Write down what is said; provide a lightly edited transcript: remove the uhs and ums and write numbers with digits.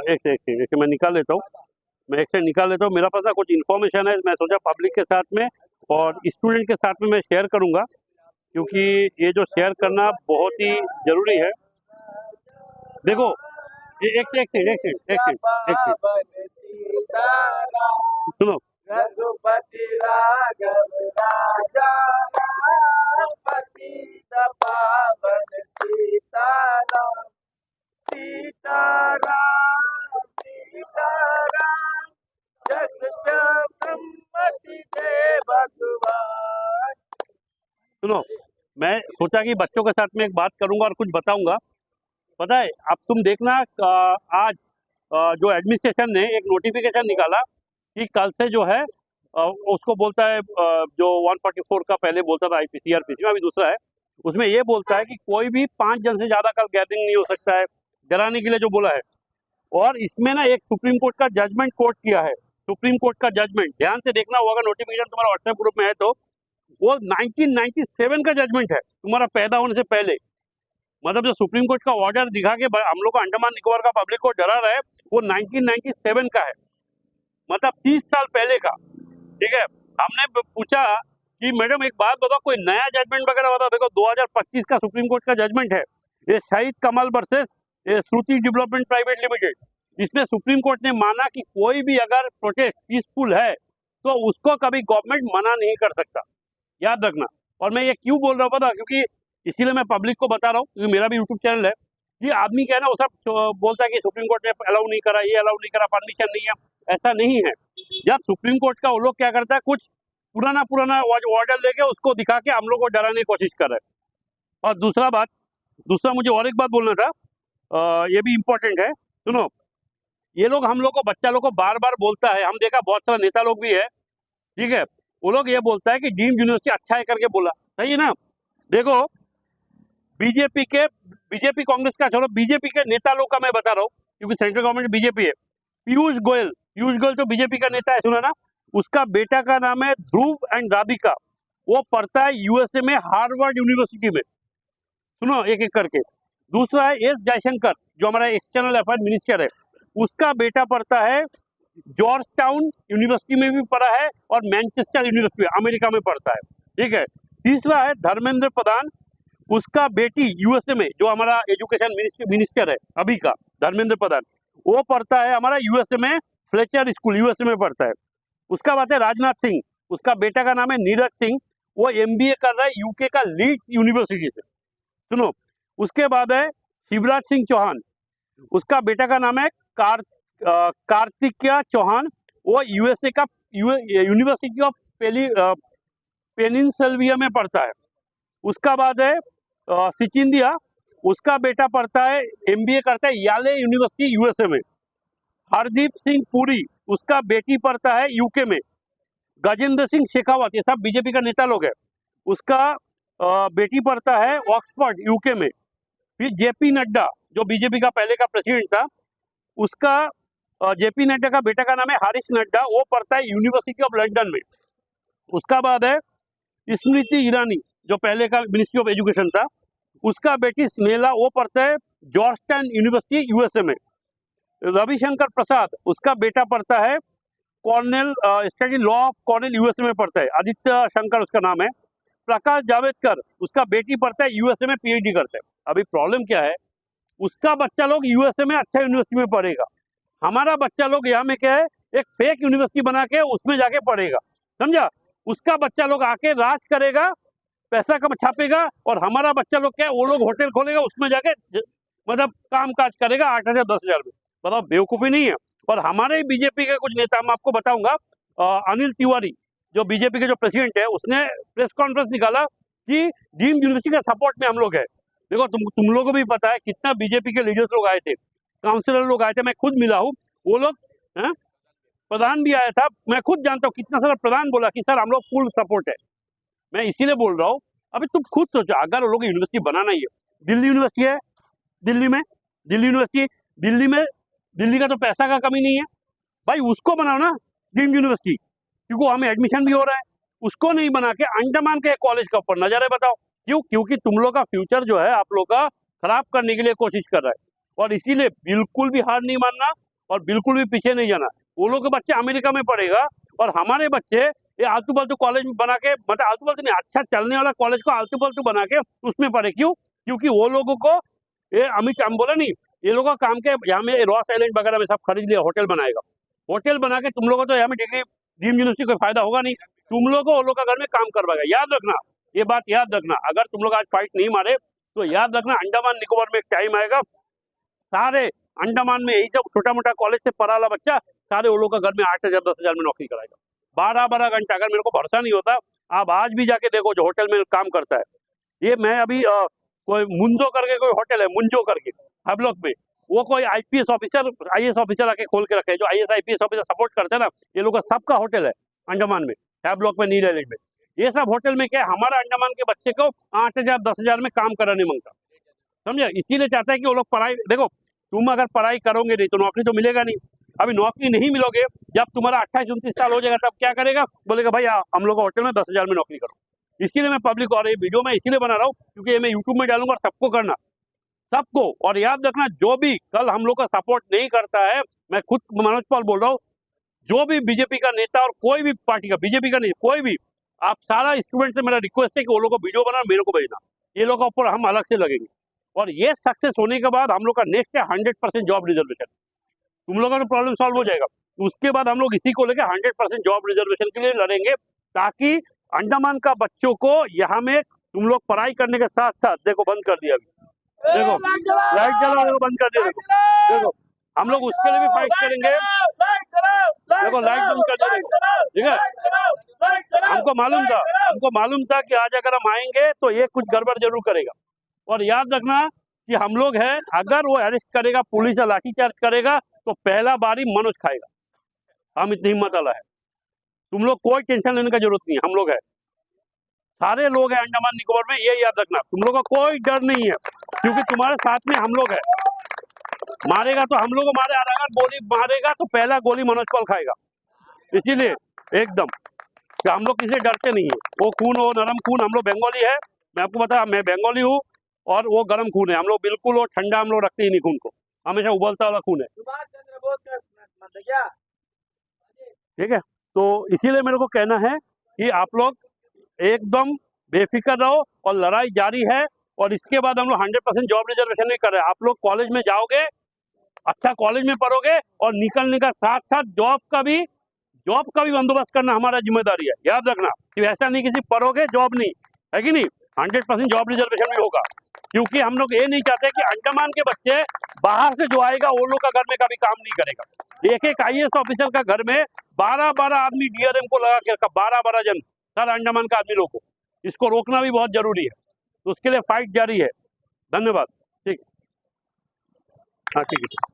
एक मैं निकाल लेता हूँ। मेरा पास ना कुछ इन्फॉर्मेशन है, मैं सोचा पब्लिक के साथ में और स्टूडेंट के साथ में मैं शेयर करूँगा, क्योंकि ये जो शेयर करना बहुत ही ज़रूरी है। देखो, ये एक सेकंड सुनो। रघुपति राघव राजा राम, पतित पावन सीताराम। सीताराम सीताराम, ब्रह्मति दे भगवान। सुनो, मैं सोचा कि बच्चों के साथ में एक बात करूंगा और कुछ बताऊंगा। पता है, अब तुम देखना, आज जो एडमिनिस्ट्रेशन ने एक नोटिफिकेशन निकाला कि कल से जो है उसको बोलता है, जो 144 का पहले बोलता था आईपीसी आरपीसी में, अभी दूसरा है, उसमें ये बोलता है कि कोई भी 5 जन से ज्यादा कल गैदरिंग नहीं हो सकता है, डराने के लिए जो बोला है। और इसमें ना एक सुप्रीम कोर्ट का जजमेंट कोट किया है, सुप्रीम कोर्ट का जजमेंट ध्यान से देखना होगा, नोटिफिकेशन तुम्हारा व्हाट्सएप ग्रुप में है तो वो 1997 का जजमेंट है, तुम्हारा पैदा होने से पहले। मतलब जो सुप्रीम कोर्ट का ऑर्डर दिखा के हम लोग को अंडमान निकोबार का पब्लिक को डरा रहा है, वो 1997 का है, मतलब 30 साल पहले का। ठीक है, हमने पूछा कि मैडम एक बात बताओ, कोई नया जजमेंट वगैरह बताओ। देखो 2025 का सुप्रीम कोर्ट का जजमेंट है, ये शहीद कमल वर्सेस श्रुति डेवलपमेंट प्राइवेट लिमिटेड। इसमें सुप्रीम कोर्ट ने माना कि कोई भी अगर प्रोटेस्ट पीसफुल है तो उसको कभी गवर्नमेंट मना नहीं कर सकता, याद रखना। और मैं ये क्यों बोल रहा हूँ पता, क्योंकि इसीलिए मैं पब्लिक को बता रहा हूँ, क्योंकि मेरा भी यूट्यूब चैनल है। ये आदमी क्या है ना, वो सब बोलता है कि सुप्रीम कोर्ट ने अलाउ नहीं करा, ये अलाउ नहीं करा, परमिशन नहीं है। ऐसा नहीं है। जब सुप्रीम कोर्ट का वो लोग क्या करता है, कुछ पुराना ऑर्डर लेके उसको दिखा के हम लोग को डराने की कोशिश कर रहे हैं। और दूसरा मुझे और एक बात बोलना था, ये भी इम्पोर्टेंट है, सुनो। ये लोग हम लोग को, बच्चा लोग को बार बार बोलता है, हम देखा बहुत सारा नेता लोग भी है, ठीक है, वो लोग ये बोलता है कि डीम्ड यूनिवर्सिटी अच्छा है करके बोला, सही है ना। देखो, बीजेपी कांग्रेस का छोड़ो, बीजेपी के नेता लोग का मैं बता रहा हूँ, क्योंकि सेंट्रल गवर्नमेंट बीजेपी है। पीयूष गोयल तो बीजेपी का नेता है, सुना ना। उसका बेटा का नाम है ध्रुव एंड राधिका, वो पढ़ता है यूएसए में हार्वर्ड यूनिवर्सिटी में, सुनो एक एक करके। दूसरा है एस जयशंकर, जो हमारा एक्सटर्नल अफेयर मिनिस्टर है, उसका बेटा पढ़ता है जॉर्ज टाउन यूनिवर्सिटी में भी पढ़ा है और मैनचेस्टर यूनिवर्सिटी में अमेरिका में पढ़ता है, ठीक है। तीसरा है धर्मेंद्र प्रधान, उसका बेटी यूएसए में, जो हमारा एजुकेशन मिनिस्टर है अभी का धर्मेंद्र प्रधान, वो पढ़ता है हमारा यूएसए में फ्लेचर स्कूल, यूएसए में पढ़ता है। उसका बाद है राजनाथ सिंह, उसका बेटा का नाम है नीरज सिंह, वो एमबीए कर रहा है यूके का लीड्स यूनिवर्सिटी से, सुनो। उसके बाद है शिवराज सिंह चौहान, उसका बेटा का नाम है कार्तिकेय चौहान, वो यूएसए का यूनिवर्सिटी ऑफ पेनिनसिल्वेनिया में पढ़ता है। उसका बाद है सिचिंदिया, उसका बेटा पढ़ता है, एमबीए करता है याले यूनिवर्सिटी यूएसए में। हरदीप सिंह पुरी, उसका बेटी पढ़ता है यूके में। गजेंद्र सिंह शेखावत, ये सब बीजेपी का नेता लोग है, उसका बेटी पढ़ता है ऑक्सफोर्ड यूके में। फिर जेपी नड्डा, जो बीजेपी का पहले का प्रेसिडेंट था, उसका जेपी नड्डा का बेटा का नाम है हरीश नड्डा, वो पढ़ता है यूनिवर्सिटी ऑफ लंदन में। उसका बाद है स्मृति ईरानी, जो पहले का मिनिस्ट्री ऑफ एजुकेशन था, उसका बेटी स्नेला, वो पढ़ता है जॉर्ज टाउन यूनिवर्सिटी यूएसए में। रविशंकर प्रसाद, उसका बेटा पढ़ता है Cornell study law of Cornell USA में पढ़ता है, आदित्य शंकर उसका नाम है। प्रकाश जावड़ेकर, उसका बेटी पढ़ता है यूएसए में, पीएचडी करता है। अभी प्रॉब्लम क्या है, उसका बच्चा लोग यूएसए में अच्छा यूनिवर्सिटी में पढ़ेगा, हमारा बच्चा लोग यहाँ में क्या है, एक फेक यूनिवर्सिटी बना के उसमें जाके पढ़ेगा, समझा। उसका बच्चा लोग आके राज करेगा, पैसा कम छापेगा, और हमारा बच्चा लोग क्या है, वो लोग होटल खोलेगा, उसमें जाके मतलब काम काज करेगा 8,000 10,000 में। बताओ, बेवकूफ़ी नहीं है। और हमारे बीजेपी के कुछ नेता, मैं आपको बताऊंगा, अनिल तिवारी, जो बीजेपी के जो प्रेसिडेंट है, उसने प्रेस कॉन्फ्रेंस निकाला कि डीम्ड यूनिवर्सिटी के सपोर्ट में हम लोग है। देखो, तुम लोगों को भी पता है कितना बीजेपी के लीडर्स लोग आए थे, काउंसिलर लोग आए थे, मैं खुद मिला हूँ, वो लोग हैं, प्रधान भी आया था, मैं खुद जानता हूँ कितना सारा प्रधान बोला कि सर हम लोग फुल सपोर्ट है। मैं इसीलिए बोल रहा हूँ, अभी तुम खुद सोचो, अगर वो लोग यूनिवर्सिटी बनाना ही है, दिल्ली यूनिवर्सिटी है, दिल्ली का तो पैसा का कमी नहीं है भाई, उसको बनाओ ना डीम्ड यूनिवर्सिटी, क्योंकि हमें एडमिशन भी हो रहा है। उसको नहीं बना के अंडमान के कॉलेज का ऊपर नजर है, बताओ क्यों? क्योंकि तुम लोग का फ्यूचर जो है आप लोग का खराब करने के लिए कोशिश कर रहा है। और इसीलिए बिल्कुल भी हार नहीं मानना, और बिल्कुल भी पीछे नहीं जाना। वो लोग के बच्चे अमेरिका में पढ़ेगा और हमारे बच्चे ये आलतू फालतू कॉलेज में बना के, मतलब आलतू फालतू नहीं, अच्छा चलने वाला कॉलेज को आलतू फालतू बना के उसमें पढ़े। क्यों? क्योंकि वो लोगों को ये अमित हम बोला नहीं, ये लोगों का काम के यहाँ में रॉस आइलैंड वगैरह में सब खरीद लिया, होटल बनाएगा। होटल बना के तुम लोगों को तो यहाँ में डिग्री ड्रीम यूनिवर्सिटी कोई फायदा होगा नहीं, तुम लोग को वो लोग का घर में काम करवाएगा। याद रखना, ये बात याद रखना। अगर तुम लोग आज फाइट नहीं मारे तो याद रखना, अंडमान निकोबार में एक टाइम आएगा, सारे अंडमान में यही सब छोटा मोटा कॉलेज से पढ़ा वाला बच्चा सारे वो लोग का घर में 8,000 10,000 में नौकरी कराएगा, 12-12 घंटा। अगर मेरे को भरोसा नहीं होता, आप आज भी जाके देखो जो होटल में काम करता है। ये मैं अभी कोई मुंजो करके कोई होटल है, मुंजो करके हबलॉक में, वो कोई आईपीएस ऑफिसर आईएएस ऑफिसर आके खोल के रखे हैं, जो आईएएस आईपीएस ऑफिसर सपोर्ट करते हैं ना, ये लोग का सबका होटल है अंडमान में, हैवलॉक में, नील आइलैंड में। ये सब होटल में क्या है, हमारा अंडमान के बच्चे को 8,000 10,000 में काम कराने मांगता, समझे? इसीलिए चाहता है कि वो लोग पढ़ाई, देखो तुम अगर पढ़ाई करोगे नहीं तो नौकरी तो मिलेगा नहीं। अभी नौकरी नहीं मिलोगे, जब तुम्हारा 28-29 साल हो जाएगा तब क्या करेगा? बोलेगा भाई हम लोग होटल में 10,000 में नौकरी करो। इसीलिए मैं पब्लिक और ये वीडियो में इसीलिए बना रहा हूँ क्योंकि ये मैं यूट्यूब में डालूंगा और सबको करना, सबको। और याद रखना, जो भी कल हम लोग का सपोर्ट नहीं करता है, मैं खुद मनोज पॉल बोल रहा हूँ, जो भी बीजेपी का नेता और कोई भी पार्टी का, बीजेपी का नहीं कोई भी, आप सारा स्टूडेंट से मेरा रिक्वेस्ट है कि वो लोग को वीडियो बना मेरे को भेजना, ये लोग का ऊपर हम अलग से लगेंगे। और ये सक्सेस होने के बाद हम लोग का नेक्स्ट है 100% जॉब रिजर्वेशन। तुम लोगों का प्रॉब्लम सॉल्व हो जाएगा। उसके बाद हम लोग इसी को लेकर 100% जॉब रिजर्वेशन के लिए लड़ेंगे, ताकि अंडमान का बच्चों को यहाँ में तुम लोग पढ़ाई करने के साथ साथ, देखो बंद कर दिया अभी, देखो लाइट जला, देखो बंद कर दिया, देखो हम लोग उसके लिए भी फाइट करेंगे। देखो लाइट बंद कर दिया, देखो ठीक है। हमको मालूम था कि आज अगर हम आएंगे तो ये कुछ गड़बड़ जरूर करेगा। और याद रखना कि हम लोग हैं, अगर वो अरेस्ट करेगा, पुलिस या लाठीचार्ज करेगा तो पहला बारी मनोज खाएगा। हम इतनी हिम्मत वाला है, तुम लोग कोई टेंशन लेने का जरूरत नहीं है। हम लोग है, सारे लोग हैं अंडमान निकोबार में, ये याद रखना। तुम लोग का कोई डर नहीं है क्योंकि तुम्हारे साथ में हम लोग है। मारेगा तो हम लोग मारे, अगर गोली मारेगा तो पहला गोली मनोज पॉल खाएगा। इसीलिए एकदम कि हम लोग किसी डरते नहीं है। वो खून, वो नरम खून, हम लोग बंगाली है, मैं आपको बता, मैं बंगाली हूँ, और वो गर्म खून है। हम लोग बिल्कुल वो ठंडा हम लोग रखते ही नहीं खून को, हमेशा उबलता वाला खून है। ठीक है, तो इसीलिए मेरे को कहना है कि आप लोग एकदम बेफिक्र रहो और लड़ाई जारी है। और इसके बाद हम लोग 100% जॉब रिजर्वेशन नहीं कर रहे हैं। आप लोग कॉलेज में जाओगे, अच्छा कॉलेज में पढ़ोगे, और निकलने का साथ साथ जॉब का भी बंदोबस्त करना हमारा जिम्मेदारी है। याद रखना कि ऐसा नहीं किसी पढ़ोगे जॉब नहीं है, कि नहीं, 100% जॉब रिजर्वेशन भी होगा। क्योंकि हम लोग ये नहीं चाहते कि अंडमान के बच्चे बाहर से जो आएगा वो लोग का घर में कभी काम नहीं करेगा। एक आईएएस ऑफिसर का घर में 12-12 आदमी डीआरएम को लगा के रखा, 12-12 जन, सर अंडमान का आदमी लोग को। इसको रोकना भी बहुत जरूरी है, तो उसके लिए फाइट जारी है। धन्यवाद। ठीक, हाँ ठीक है।